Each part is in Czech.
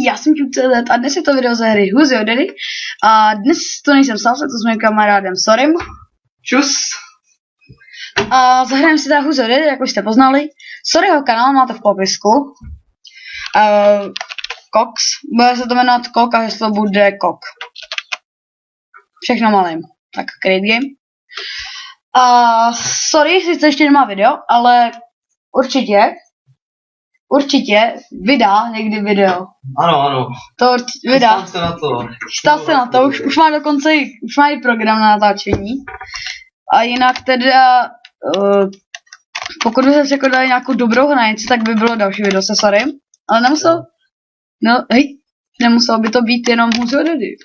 já jsem Q.cz a dnes je to video ze hry Who's Your Daddy a dnes to nejsem sám, to s mým kamarádem Sorim. Čus. A zahrajeme si teda Who's Your Daddy, jak už jste poznali. Soryho kanál máte v popisku. Cox, bude se to jmenovat Kok a heslo bude Kok. Všechno malým, tak Create Game. A sorry, sice ještě nemá video, ale určitě vydá někdy video. Ano. To vydá. Chystám se na to. Chystá se na to, už má dokonce už má i program na natáčení. A jinak teda, pokud byste si dali nějakou dobrou hranici, tak by bylo další video se Sarym. Ale nemuselo by to být jenom Who's Your Daddy.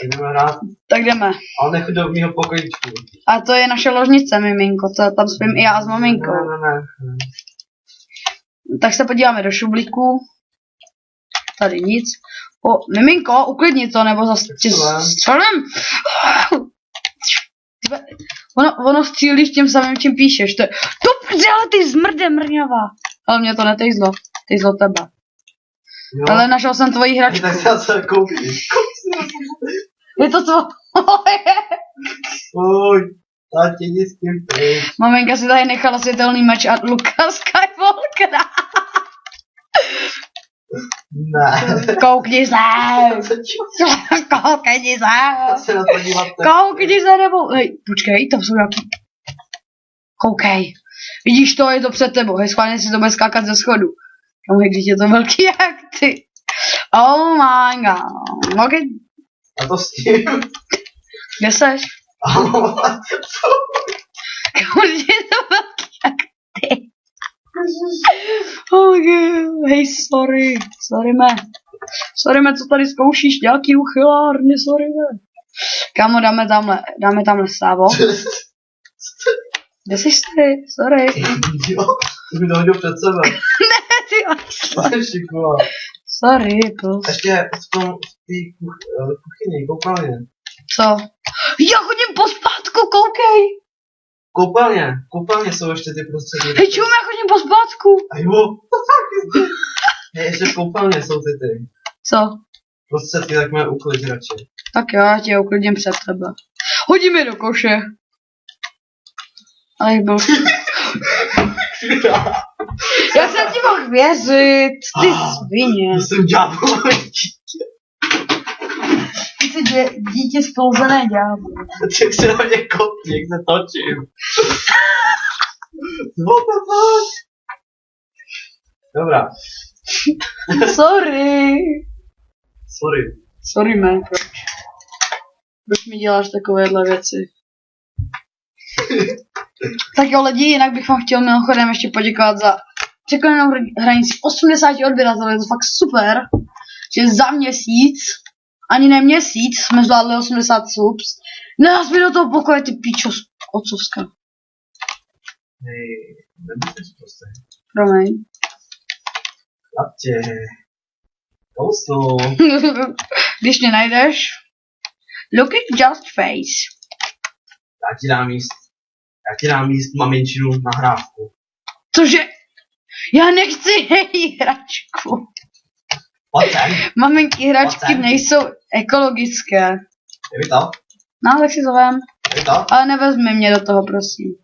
Jdeme hrát. Tak jdeme. Ale nechoď do mýho pokojíčku. A to je naše ložnice, miminko, tam spím i já s maminkou. Ne. Tak se podíváme do šublíku. Tady nic. Miminko, uklidni to, nebo zase střelím. Ono střílíš tím samým, čím píšeš. To ale ty zmrde mrňavá. Ale mě to netejzlo. Tejzlo tebe. Jo. Ale našel jsem tvoji hračku. Tak já se koupím. Je to tvoje. Oj, tati, jdi s tím pryč. Maminka si tady nechala světelný meč a Luka Skywalkera. Ne. Koukni se. Koukni se. Se na to dívat. Koukni se nebo... Hej, počkej, tam jsou nějaký... Koukej. Vidíš to, je to před tebou. Hej, schválně si to bude skákat ze schodu. No, když je to velký jak ty. Oh my god. Okay. A to s tím. Kde seš? Když je to velký jak ty. Oh god. Hej, sorry, co tady zkoušíš? Nějaký uchylárny, sorry. Kámo, dáme tamhle Sávo. Kde jsi ty? Sorry. Jo, to mi to hodil před sebe. Ne, ty oslo. Sorry, plus. Ještě v té kuchyni, koupelně. Co? Já chodím pospátku, koukej. Koupelně jsou ještě ty prostředky. Hej, čum, já chodím pospátku. A jo, hej, ještě v koupelně jsou ty. Co? Prostředky, tak mě uklid radši. Tak jo, já tě uklidím před tebe. Hodím je do koše. Ale byl... Já jsem ti mohl věřit, ty svině. To jsem ďábel. Ty jsi dítě splouzené ďáblo. Tak se na mě kopni, jak se točím. What the fuck? Dobrá. Sorry, man, proč? Proč mi děláš takovéhle věci? Tak jo lidi, jinak bych vám chtěl mimochodem ještě poděkovat za překonanou hranici 80 odběratelů, je to fakt super, že za měsíc, ani ne měsíc, jsme zvládli 80 subs. Nás mi do toho pokoje, ty píčo otcovská. Hej, nemůžeš prostě. Promiň. Chlapče. Kousnu. Když mě najdeš, look at just face. Já ti dám jíst maminčinu nahrávku. Cože? Já nechci její hračku. Maminky hračky nejsou ekologické. Je mi to? No, tak si to vem. Je mi to? Ale nevezmi mě do toho, prosím.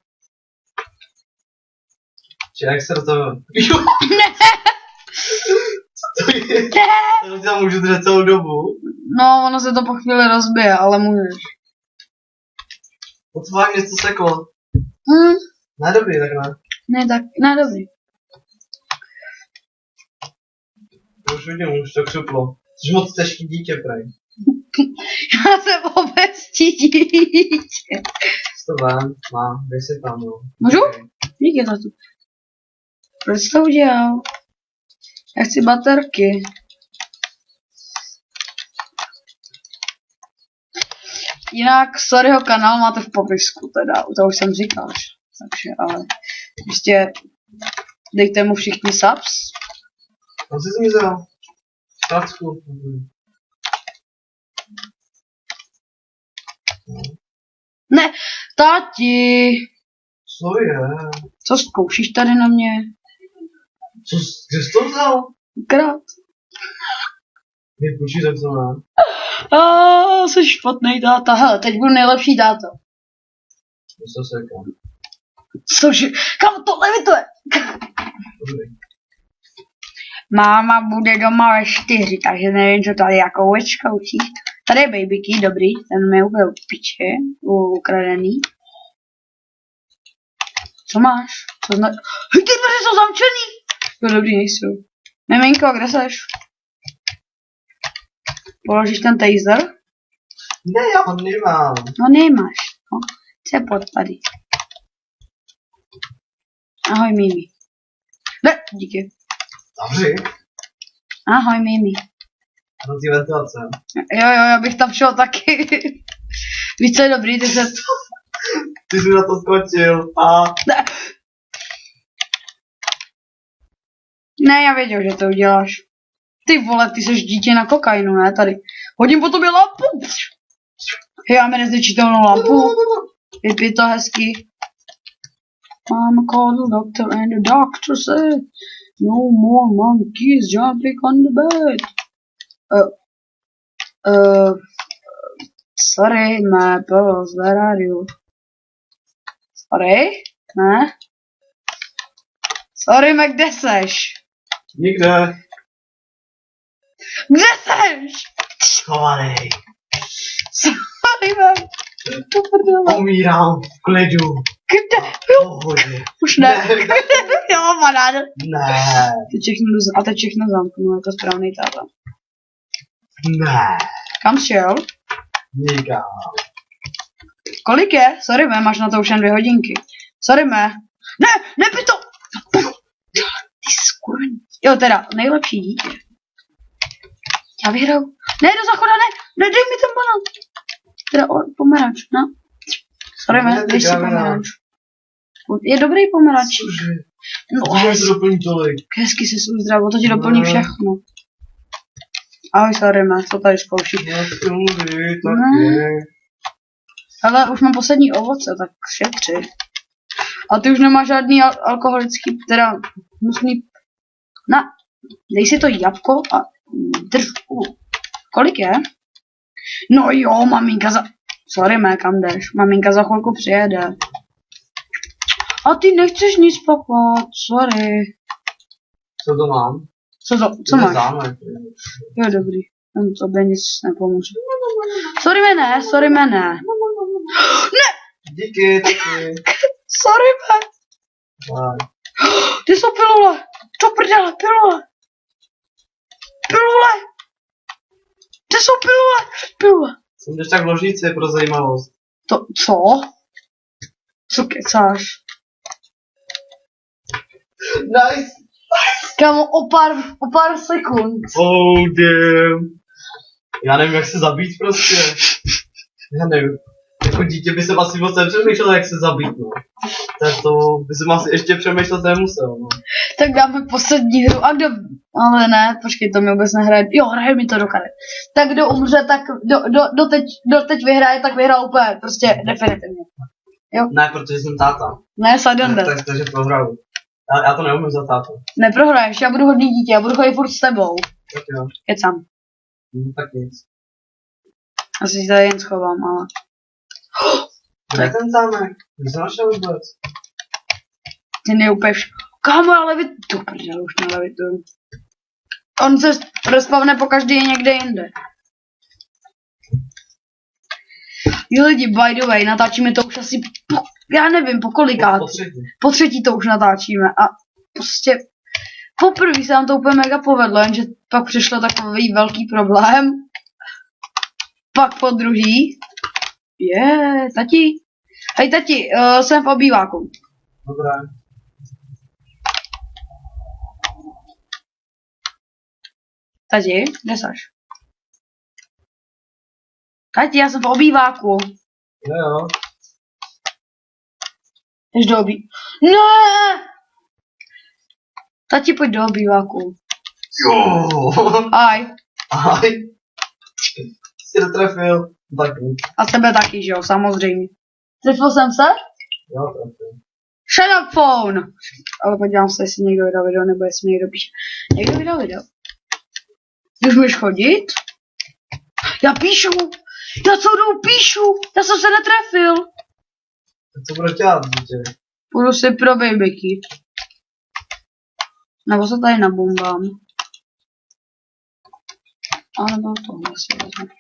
Či jak se do toho... Jo! Ne! Co to je? Ne! To ti tam můžu držet celou dobu. No, ono se to po chvíli rozbije, ale můžeš. Potřebujeme něco seklo. Ne dobrý, tak ne. Ne, dobrý. Už vidím, už to křuplo. Jsi moc těžký dítě, prej. Já jsem obecní dítě. To vem, dej si tam, no. Můžu? Díky za to. Proč jsi to udělal? Já chci baterky. Jinak Soryho kanál máte v popisku, teda, to už jsem říkal, takže, ale prostě dejte mu všichni subs. Tam jsi zmizel. Štácku. Ne, tati! Co je? Co zkoušíš tady na mě? Kde jsi to vzal? Krát. Vypučí tak to má. Jsi špatný táta. Hele, teď budu nejlepší táta. To se sekám. Cože? Kam to levituje? Máma bude doma ve 4, takže nevím, co tady jako ovečka učí. Tady je babyky, dobrý, ten mi je úplně u piče, ukradený. Co máš? Co zna... Hej, ty dveře jsou zamčený! Jo, dobrý, nejsou. Miminko, kde seš? Položíš ten taser? Ne, já ho nemám. No nemáš. No, co pod tady. Ahoj, Mimi. Ne, díky. Dobře. Ahoj, Mimi. No ty ventilace. Jo, já bych tam šel taky. Víš, co je dobrý, ty se... Ty jsi na to skočil. A... Ne, já věděl, že to uděláš. Ty vole, ty seš dítě na kokainu, ne, tady. Hodím po tobě lampu. Hej, máme nezničitelnou lampu. Vypij to hezky. Mama called the doctor and the doctor said no more monkeys jumping on the bed. Sorry, my pearls, where are you? Sorry? Ne? Sorry, kde seš? Nikde. Kde seš? Schovaný. Sorry, man. To prdele. Umírám v klidu. Kde? Pohodě. Už ne. Jo, paráda. Ne. A teď všechno zamknu, je to správný táta. Ne. Kam šel? Nikam. Kolik je? Sorry, me, máš na to už jen 2 hodinky. Sorry, me. Ne, nepij to! Ty skurň. Jo, teda, nejlepší dítě. Já vyhraju. Ne, do záchoda, ne, dej mi ten banán. Teda, pomeranč, no. Sorry, me, dej si pomeranč. Je dobrý pomeranč. Cože? No, Můžeš to doplnit tolik. hezky se uzdravo, to ti doplní všechno. Ahoj, sorry, me, co tady zkoušíš? Já chci mluvit, tak Ne. je. Ale už mám poslední ovoce, tak šetři. A ty už nemáš žádný alkoholický, teda musný... Na, dej si to jabko a drž. Kolik je? No jo, maminka za... Sorry, mé, kam jdeš? Maminka za chvilku přijede. A ty nechceš nic papat, sorry. Co to mám? Co máš? Zámek. Jo, dobrý. Tam tobě nic nepomůže. Sorry, ne. Ne! Díky, taky. Sorry, mé. Bye. Ty jsou pilule! To prdele, pilule! Pilule! Ty jsou pilule! Jsem jdeš tak v ložnici pro zajímavost. To, co? Co kecáš? Nice. Kámo, o pár sekund. Oh damn. Já nevím, jak se zabít prostě. Já nevím. Jako dítě by jsem asi moc nepřemýšlel, jak se zabít, no. Tak to by jsem asi ještě přemýšlet nemusel, no. Tak dáme poslední hru. A kdo... Ale ne, počkej, to mi vůbec nehraje. Jo, hraje mi to do karet. Tak kdo umře, tak kdo teď vyhraje, tak vyhrál úplně. Prostě definitivně. Ne, protože jsem táta. Ne, sudden death. Takže prohraju. Já to neumím za tátu. Neprohraješ, já budu hodný dítě, já budu chodit furt s tebou. Tak jo. Kecám. Tak nic. Asi si tady jen schovám, ale... Kde je ten zámek? Kde jsem našel vůbec? Ty neupeš. Kámo, já levit... To prdele, už nelevituju. On se respawne po každý někde jinde. Jo lidi, by the way, natáčíme to už asi po... Já nevím, po kolikát. Po třetí to už natáčíme a prostě... Poprvé se nám to úplně mega povedlo, jenže pak přišlo takový velký problém. Pak po druhý. Tati. Hej tati, jsem v obýváku. Dobré. Tati, kde seš? Tati, já jsem v obýváku. Jo. Jdeš do Ne! Tati, pojď do obýváku. Jo. Aj. Ahoj. Jsi dotrefil. Tak nic. A tebe taky, že jo, samozřejmě. Trefil jsem se? Jo, trefil. Shut up phone! Ale podívám se, jestli někdo vydal video, nebo jestli někdo píše. Někdo vydal video. Ty už můžeš chodit? Já píšu! Já celou dobu píšu! Já jsem se netrefil! Tak co bude dělat, dítě? Půjdu si pro babyky. Nebo se tady nabombám. A nebo tohle si vezmu.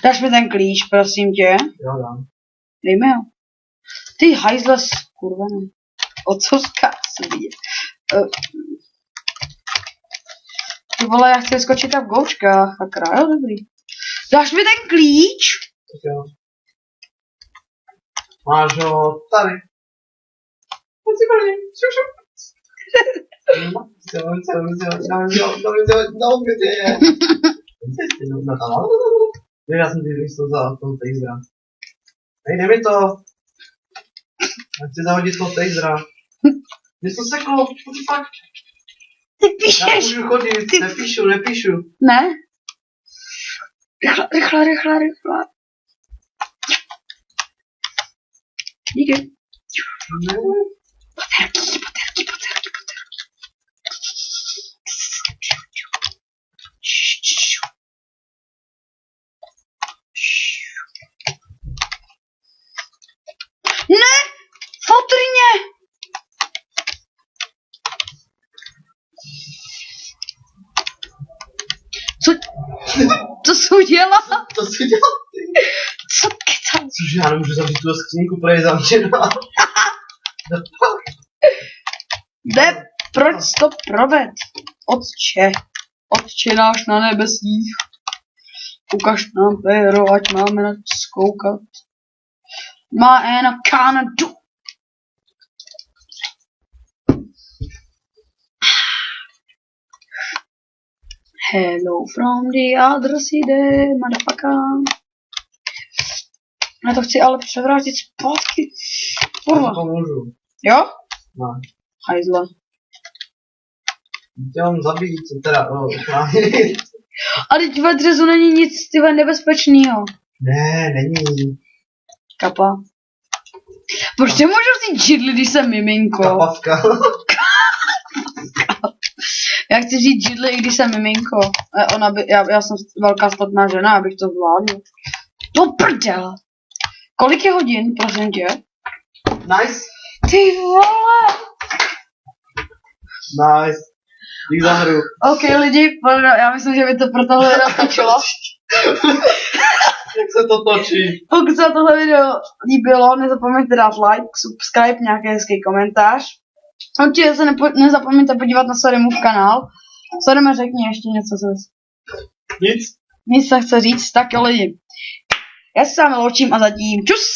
Dáš mi ten klíč, prosím tě? Jo, dám. Dej mi ho. Ty hajzle skurvený. O co se vidět? Ty vole, já chci skočit tam v goučkách. A král, dobrý. Dáš mi ten klíč? Tak jo. Máš ho tady. Pojď si pro něj. Šup, šup. Já jsem ty místo za toho tasera. Hej, mi to. Já chci zahodit toho tasera. Mě to seklo, what the fuck? Ty Já píšeš! můžu chodit, nepíšu. Ne? Rychle. Díky. Baterky. Ne! Fotrně! Co jsi udělala? To si dělal ty. Co kecáš? Cože, já nemůžu zavřít tu skřínku, protože je zavřená. Ne, proč jsi to proved? Otče náš na nebesích. Ukaž nám péro, ať máme na co zkoukat. Má na Kanadu. Hello from the other side, motherfucker. Já to chci ale převrátit zpátky. Kurva. To můžu. Jo? No. Hajzle. Tě mám zabít, teda, A teď ve dřezu není nic tyhle nebezpečného. Ne, není. Kapa. Proč nemůžu vzít židli, když jsem miminko? Kapavka. Já chci žít židli, i když jsem miminko. Já jsem velká statná žena, abych to zvládl. To prdel. Kolik je hodin, prosím tě? Nice. Ty vole. Nice. Dík za hru. OK lidi, já myslím, že by to pro tohle video stačilo. Jak se to točí? Pokud se vám tohle video líbilo, nezapomeňte dát like, subscribe, nějaký hezký komentář. Určitě se nezapomeňte podívat na Sorrymův kanál. Sorryme, řekni ještě něco, co Nic. nic se chce říct, tak jo lidi. Já se s vámi loučím a zatím čus!